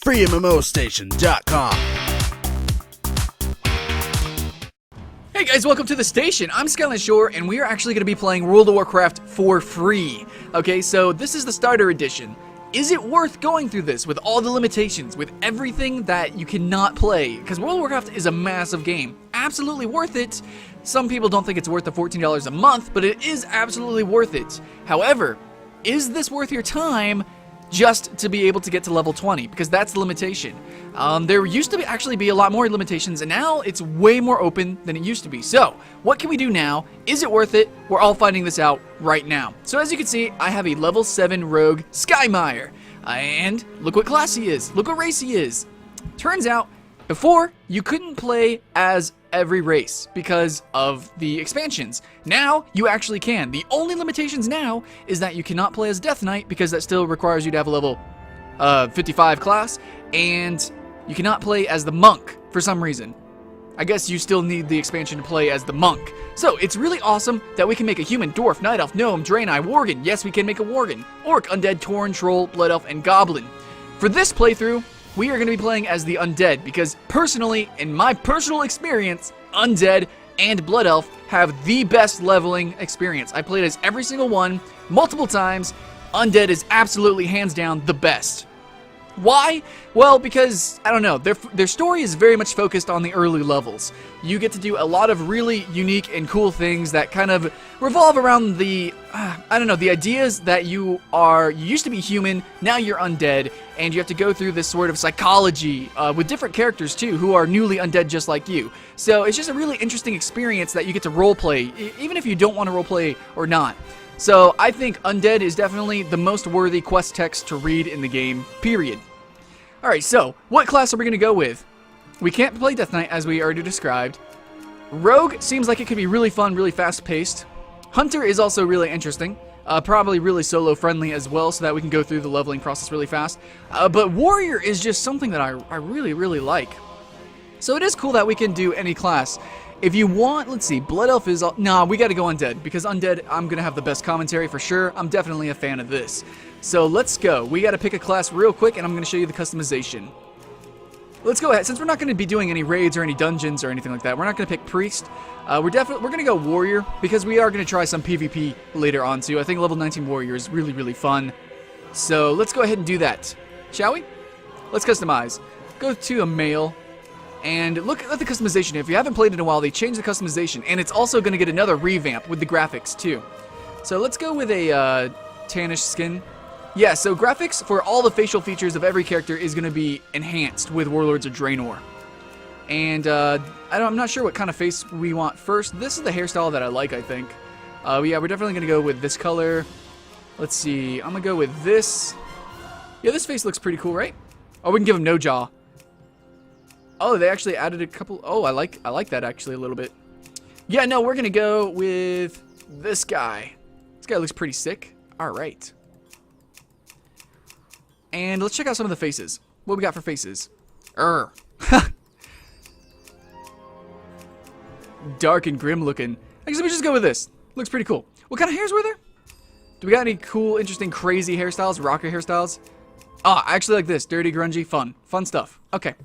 FreeMMOStation.com. Hey guys, welcome to the station. I'm Skyline Shore, and we are actually going to be playing World of Warcraft for free. Okay, so this is the starter edition. Is it worth going through this with all the limitations, with everything that you cannot play? Because World of Warcraft is a massive game. Absolutely worth it. Some people don't think it's worth the $14 a month, but it is absolutely worth it. However, is this worth your time just to be able to get to level 20? Because that's the limitation. There used to actually be a lot more limitations, and now it's way more open than it used to be. So, what can we do now? Is it worth it? We're all finding this out right now. So as you can see, I have a level 7 rogue Skymire. And look what class he is. Look what race he is. Turns out, before, you couldn't play as every race because of the expansions. Now, you actually can. The only limitations now is that you cannot play as Death Knight because that still requires you to have a level 55 class, and you cannot play as the Monk for some reason. I guess you still need the expansion to play as the Monk. So, it's really awesome that we can make a human, dwarf, night elf, gnome, draenei, worgen. Yes, we can make a worgen. Orc, undead, tauren, troll, blood elf, and goblin. For this playthrough, we are going to be playing as the Undead because, personally, in my personal experience, Undead and Blood Elf have the best leveling experience. I played as every single one, multiple times. Undead is absolutely, hands down, the best. Why? Well, because, I don't know, their story is very much focused on the early levels. You get to do a lot of really unique and cool things that kind of revolve around the, I don't know, the ideas that you used to be human, now you're undead, and you have to go through this sort of psychology with different characters too, who are newly undead just like you. So it's just a really interesting experience that you get to roleplay, even if you don't want to roleplay or not. So I think Undead is definitely the most worthy quest text to read in the game, period. Alright, so what class are we going to go with? We can't play Death Knight as we already described. Rogue seems like it could be really fun, really fast paced. Hunter is also really interesting. Probably really solo friendly as well, so that we can go through the leveling process really fast. But Warrior is just something that I really, really like. So it is cool that we can do any class. If you want, let's see, Blood Elf is... Nah, we gotta go Undead, because Undead, I'm gonna have the best commentary for sure. I'm definitely a fan of this. So let's go. We gotta pick a class real quick, and I'm gonna show you the customization. Let's go ahead. Since we're not gonna be doing any raids or any dungeons or anything like that, we're not gonna pick Priest. We're gonna go Warrior, because we are gonna try some PvP later on too. I think level 19 Warrior is really, really fun. So let's go ahead and do that. Shall we? Let's customize. Go to a male. And look at the customization. If you haven't played in a while, they changed the customization. And it's also going to get another revamp with the graphics, too. So let's go with a tannish skin. Yeah, so graphics for all the facial features of every character is going to be enhanced with Warlords of Draenor. And I'm not sure what kind of face we want first. This is the hairstyle that I like, I think. Yeah, we're definitely going to go with this color. Let's see. I'm going to go with this. Yeah, this face looks pretty cool, right? Oh, we can give him no jaw. Oh, they actually added a couple... Oh, I like that actually a little bit. Yeah, no, we're going to go with this guy. This guy looks pretty sick. All right. And let's check out some of the faces. What we got for faces? Dark and grim looking. I guess we just go with this. Looks pretty cool. What kind of hairs were there? Do we got any cool, interesting, crazy hairstyles? Rocker hairstyles? Ah, I actually like this. Dirty, grungy, fun. Fun stuff. Okay.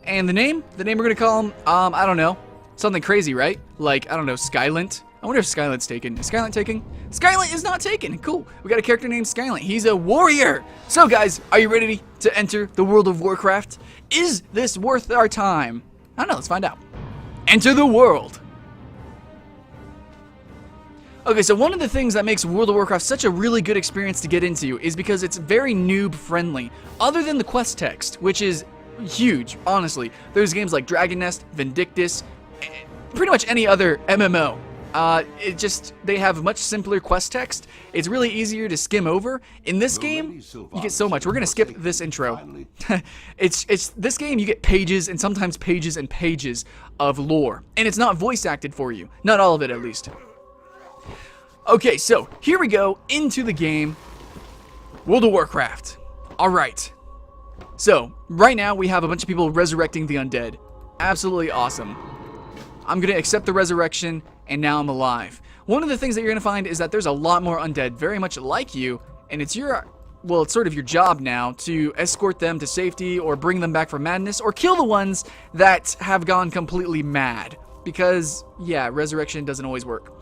And the name? The name we're going to call him, I don't know. Something crazy, right? Like, I don't know, Skylint? I wonder if Skylint's taken. Is Skylint taken? Skylint is not taken! Cool. We got a character named Skylint. He's a warrior! So, guys, are you ready to enter the World of Warcraft? Is this worth our time? I don't know, let's find out. Enter the world! Okay, so one of the things that makes World of Warcraft such a really good experience to get into is because it's very noob-friendly. Other than the quest text, which is huge, honestly. There's games like Dragon Nest, Vindictus, pretty much any other MMO. They have much simpler quest text. It's really easier to skim over. In this game, you get so much. We're gonna skip this intro. It's this game, you get pages and sometimes pages and pages of lore, and it's not voice acted for you. Not all of it, at least. Okay, so here we go into the game. World of Warcraft. All right. So, right now we have a bunch of people resurrecting the undead. Absolutely awesome. I'm going to accept the resurrection, and now I'm alive. One of the things that you're going to find is that there's a lot more undead, very much like you, and it's your well, it's sort of your job now to escort them to safety or bring them back from madness or kill the ones that have gone completely mad. Because, yeah, resurrection doesn't always work.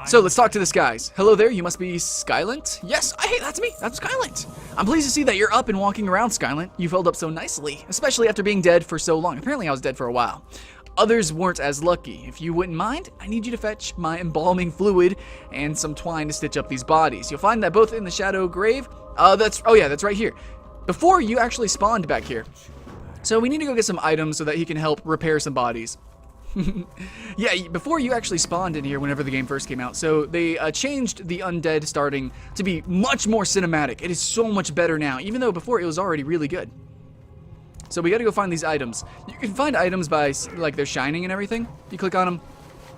So let's talk to this guys. Hello there, you must be Skylent? Yes, hey, that's me, that's Skylent. I'm pleased to see that you're up and walking around, Skylent. You've held up so nicely, especially after being dead for so long. Apparently I was dead for a while. Others weren't as lucky. If you wouldn't mind, I need you to fetch my embalming fluid and some twine to stitch up these bodies. You'll find that both in the Shadow Grave. That's right here. Before you actually spawned back here. So we need to go get some items so that he can help repair some bodies. Yeah, before you actually spawned in here whenever the game first came out. So they changed the Undead starting to be much more cinematic. It is so much better now, even though before it was already really good. So we gotta go find these items. You can find items by, like, they're shining and everything. You click on them,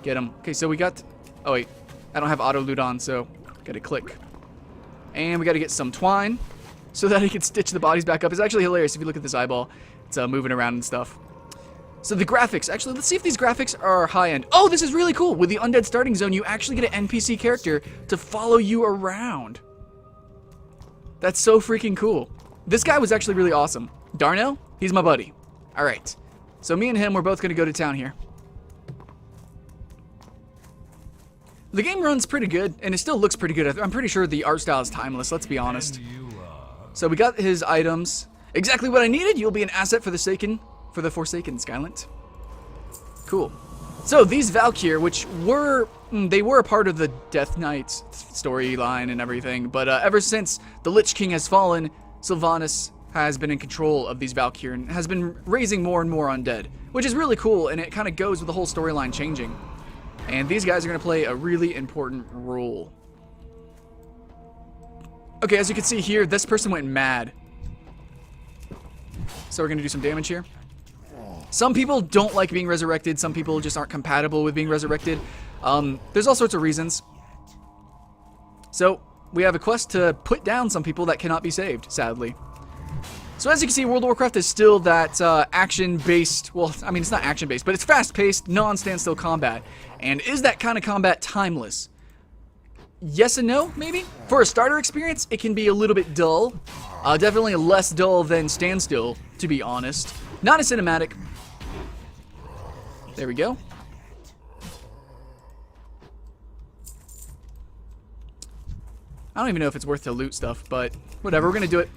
get them. Okay, so we got, oh wait, I don't have auto loot on, so gotta click. And we gotta get some twine so that he can stitch the bodies back up. It's actually hilarious if you look at this eyeball. It's moving around and stuff. So the graphics, actually, let's see if these graphics are high-end. Oh, this is really cool. With the Undead starting zone, you actually get an NPC character to follow you around. That's so freaking cool. This guy was actually really awesome. Darnell, he's my buddy. All right. So me and him, we're both going to go to town here. The game runs pretty good, and it still looks pretty good. I'm pretty sure the art style is timeless, let's be honest. So we got his items. Exactly what I needed. You'll be an asset for the Forsaken, Skylent. Cool. So these Valkyr, which were they were a part of the Death Knight storyline and everything, but ever since the Lich King has fallen, Sylvanas has been in control of these Valkyr and has been raising more and more undead, which is really cool, and it kind of goes with the whole storyline changing. And these guys are going to play a really important role. Okay, as you can see here, this person went mad. So we're going to do some damage here. Some people don't like being resurrected. Some people just aren't compatible with being resurrected. There's all sorts of reasons. So we have a quest to put down some people that cannot be saved, sadly. So as you can see, World of Warcraft is still that action-based, well, I mean, it's not action-based, but it's fast-paced, non-standstill combat. And is that kind of combat timeless? Yes and no, maybe? For a starter experience, it can be a little bit dull. Definitely less dull than standstill, to be honest. Not as cinematic. There we go. I don't even know if it's worth to loot stuff, but whatever, we're going to do it.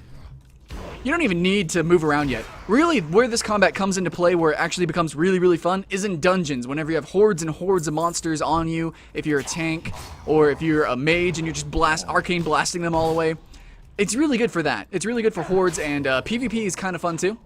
You don't even need to move around yet. Really, where this combat comes into play, where it actually becomes really, really fun, is in dungeons. Whenever you have hordes and hordes of monsters on you, if you're a tank, or if you're a mage and you're just arcane blasting them all away. It's really good for that. It's really good for hordes, and PvP is kind of fun too.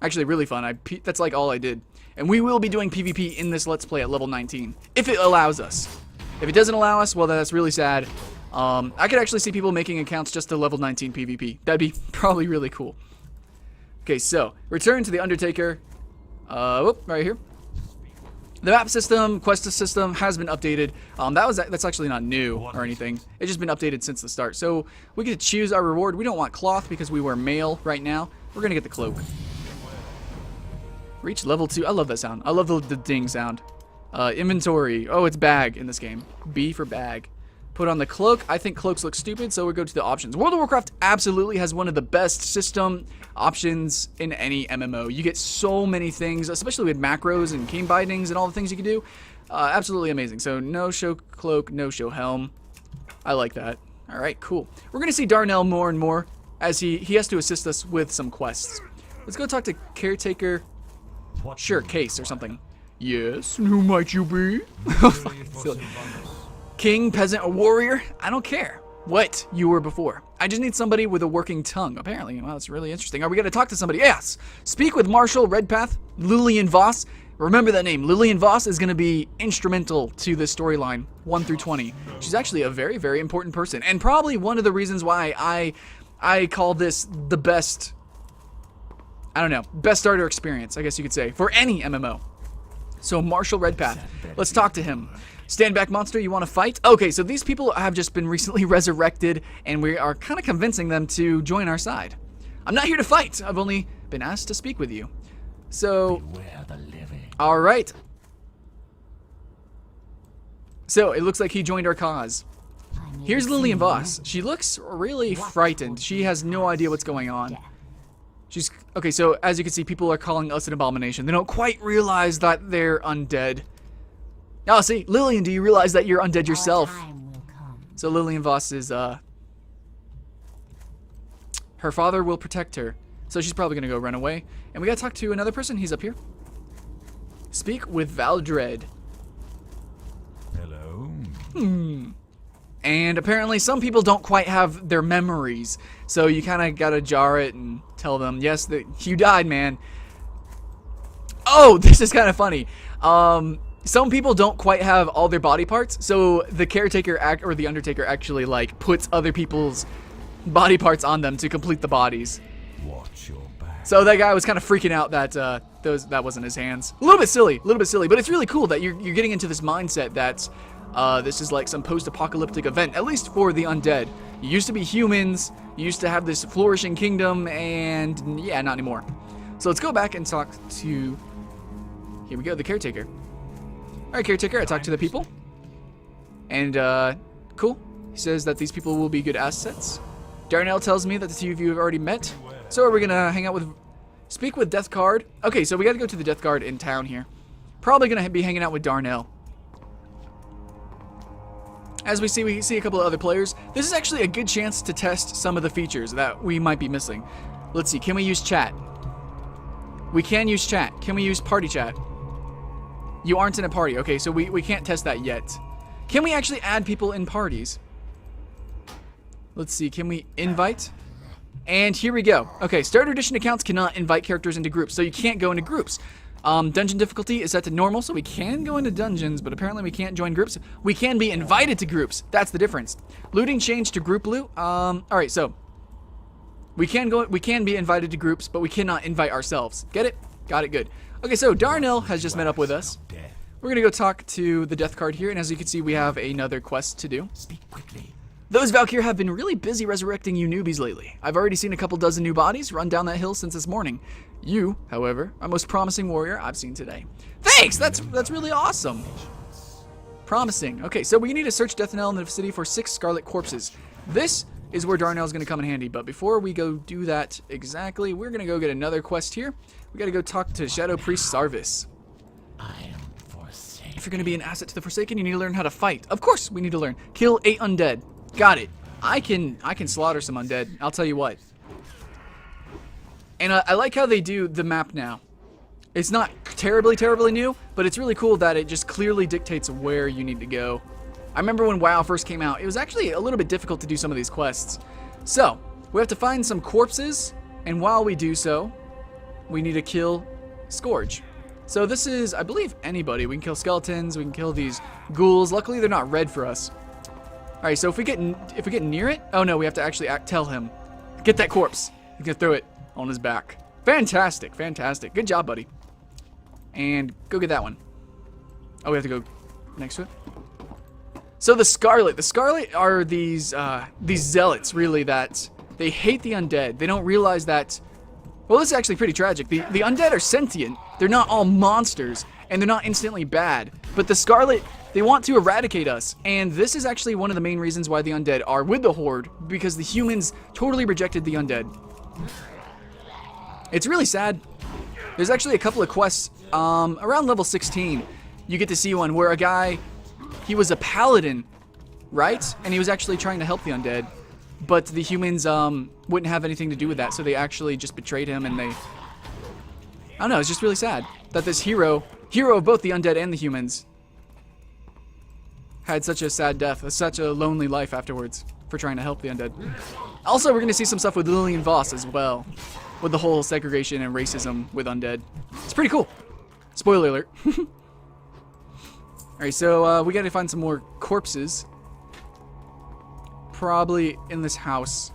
Actually, really fun. That's like all I did. And we will be doing PvP in this Let's Play at level 19, if it allows us. If it doesn't allow us, well, that's really sad. I could actually see people making accounts just to level 19 PvP. That'd be probably really cool. Okay, so, return to the Undertaker. Right here. The map system, quest system has been updated. That's actually not new or anything. It's just been updated since the start. So, we get to choose our reward. We don't want cloth because we wear mail right now. We're going to get the cloak. Reach level 2. I love that sound. I love the ding sound. Inventory. Oh, it's bag in this game. B for bag. Put on the cloak. I think cloaks look stupid, so we'll go to the options. World of Warcraft absolutely has one of the best system options in any MMO. You get so many things, especially with macros and cane bindings and all the things you can do. Absolutely amazing. So no show cloak, no show helm. I like that. All right, cool. We're going to see Darnell more and more as he has to assist us with some quests. Let's go talk to Caretaker. Sure, Case or something. Yes, and who might you be? King, peasant, or warrior? I don't care what you were before. I just need somebody with a working tongue. Apparently, wow, that's really interesting. Are we going to talk to somebody? Yes. Speak with Marshal Redpath, Lillian Voss. Remember that name. Lillian Voss is going to be instrumental to this storyline, 1 through 20. She's actually a very, very important person, and probably one of the reasons why I call this the best, I don't know, best starter experience, I guess you could say, for any MMO. So Marshal Redpath, let's talk to him. Stand back, monster, you want to fight? Okay, so these people have just been recently resurrected, and we are kind of convincing them to join our side. I'm not here to fight. I've only been asked to speak with you. So, all right. So it looks like he joined our cause. Here's Lillian Voss. She looks really frightened. She has no idea what's going on. She's okay, so as you can see, people are calling us an abomination. They don't quite realize that they're undead. Oh, see, Lillian, do you realize that you're undead yourself? So Lillian Voss is, her father will protect her. So she's probably gonna go run away. And we gotta talk to another person. He's up here. Speak with Valdred. Hello. And apparently some people don't quite have their memories. So you kind of gotta jar it and tell them, yes, you died, man. Oh, this is kind of funny. Some people don't quite have all their body parts. So the caretaker or the undertaker actually like puts other people's body parts on them to complete the bodies. Watch your back. So that guy was kind of freaking out that that wasn't his hands. A little bit silly, but it's really cool that you're getting into this mindset that this is like some post-apocalyptic event, at least for the undead. You used to be humans, you used to have this flourishing kingdom, and yeah, not anymore. So let's go back and talk to, here we go, the caretaker. Alright, caretaker, I talked to the people. And, cool. He says that these people will be good assets. Darnell tells me that the two of you have already met. So are we gonna hang out with, speak with Death Guard? Okay, so we gotta go to the Death Guard in town here. Probably gonna be hanging out with Darnell. As we see a couple of other players. This is actually a good chance to test some of the features that we might be missing. Let's see, can we use chat? We can use chat. Can we use party chat? You aren't in a party. Okay, so we can't test that yet. Can we actually add people in parties? Let's see, can we invite? And here we go. Okay, starter edition accounts cannot invite characters into groups, so you can't go into groups. Dungeon difficulty is set to normal, so we can go into dungeons, but apparently we can't join groups. We can be invited to groups. That's the difference. Looting changed to group loot. Alright, so we can be invited to groups, but we cannot invite ourselves. Get it? Got it, good. Okay, so Darnell has just met up with us. We're gonna go talk to the Death Guard here, and as you can see, we have another quest to do. Speak quickly. Those Valkyr have been really busy resurrecting you newbies lately. I've already seen a couple dozen new bodies run down that hill since this morning. You, however, are the most promising warrior I've seen today. Thanks! That's really awesome. Promising. Okay, so we need to search Death Knell in the city for 6 scarlet corpses. This is where Darnell's going to come in handy, but before we go do that exactly, we're going to go get another quest here. We got to go talk to Shadow Priest Sarvis. I am forsaken. If you're going to be an asset to the Forsaken, you need to learn how to fight. Of course, we need to learn. Kill 8 undead. Got it. I can slaughter some undead. I'll tell you what. And I like how they do the map now. It's not terribly new, but it's really cool that it just clearly dictates where you need to go. I remember when WoW first came out, it was actually a little bit difficult to do some of these quests. So, we have to find some corpses, and while we do so, we need to kill Scourge. So this is, I believe, anybody. We can kill skeletons, we can kill these ghouls. Luckily, they're not red for us. Alright, so if we get near it, oh no, we have to actually tell him. Get that corpse. He's gonna throw it on his back. Fantastic, fantastic. Good job, buddy. And go get that one. Oh, we have to go next to it. So the Scarlet are these zealots, really, that they hate the undead. They don't realize that, well, this is actually pretty tragic. The undead are sentient. They're not all monsters, and they're not instantly bad. But the Scarlet, they want to eradicate us, and this is actually one of the main reasons why the undead are with the Horde, because the humans totally rejected the undead. It's really sad. There's actually a couple of quests around level 16. You get to see one where a guy, he was a paladin, right? And he was actually trying to help the undead, but the humans wouldn't have anything to do with that, so they actually just betrayed him, and I don't know, it's just really sad that this hero of both the undead and the humans had such a sad death, such a lonely life afterwards for trying to help the undead. Also, we're going to see some stuff with Lillian Voss as well, with the whole segregation and racism with undead. It's pretty cool. Spoiler alert. Alright, so we got to find some more corpses. Probably in this house.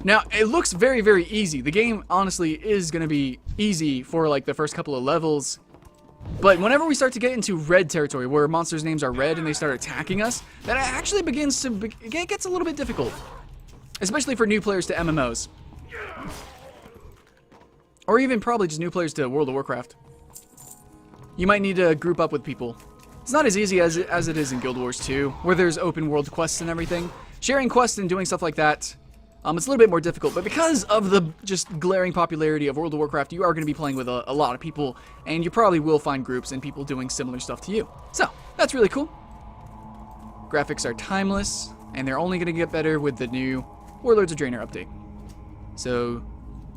Now, it looks very, very easy. The game, honestly, is going to be easy for, like, the first couple of levels. But whenever we start to get into red territory, where monsters' names are red and they start attacking us, that actually begins to, it gets a little bit difficult. Especially for new players to MMOs. Or even probably just new players to World of Warcraft. You might need to group up with people It's not as easy as it is in Guild Wars 2, where there's open world quests and everything. Sharing quests and doing stuff like that, it's a little bit more difficult. But because of the just glaring popularity of World of Warcraft, you are going to be playing with a lot of people, and you probably will find groups and people doing similar stuff to you. So, that's really cool. Graphics are timeless, and they're only going to get better with the new Warlords of Draenor update. So,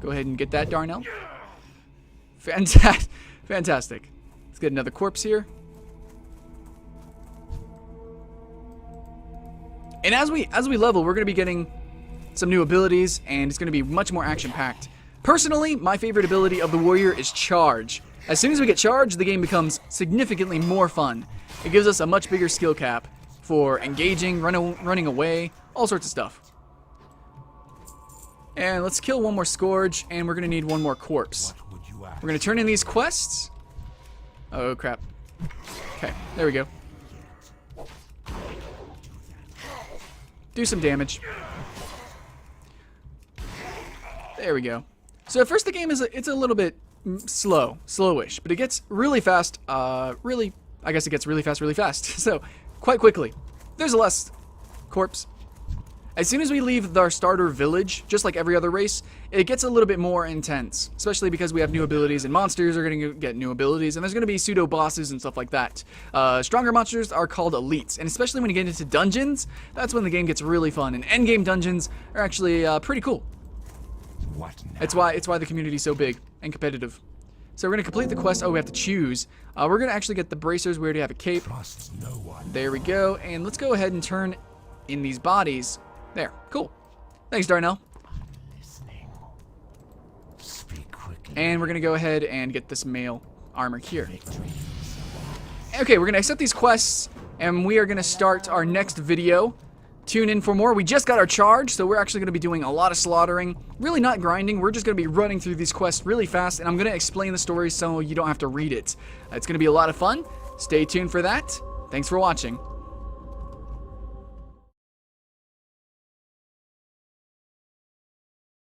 go ahead and get that, Darnell. Fantastic. Let's get another corpse here. And as we level, we're going to be getting some new abilities, and it's going to be much more action-packed. Personally, my favorite ability of the warrior is charge. As soon as we get charged, the game becomes significantly more fun. It gives us a much bigger skill cap for engaging, running away, all sorts of stuff. And let's kill one more Scourge, and we're going to need one more corpse. We're going to turn in these quests. Oh, crap. Okay, there we go. Do some damage. There we go. So at first the game it's a little bit slowish, but it gets really fast, I guess it gets really fast, so quite quickly. There's a last corpse. As soon as we leave our starter village, just like every other race, it gets a little bit more intense, especially because we have new abilities, and monsters are going to get new abilities, and there's going to be pseudo-bosses and stuff like that. Stronger monsters are called elites, and especially when you get into dungeons, that's when the game gets really fun, and endgame dungeons are actually pretty cool. What now? It's why the community is so big and competitive. So we're going to complete the quest. Oh, we have to choose. We're going to actually get the bracers. We already have a cape. Trust no one. There we go, and let's go ahead and turn in these bodies. There, cool. Thanks, Darnell. Listening. Speak quickly. And we're going to go ahead and get this male armor here. Victory. Okay, we're going to accept these quests, and we are going to start our next video. Tune in for more. We just got our charge, so we're actually going to be doing a lot of slaughtering. Really not grinding. We're just going to be running through these quests really fast, and I'm going to explain the story so you don't have to read it. It's going to be a lot of fun. Stay tuned for that. Thanks for watching.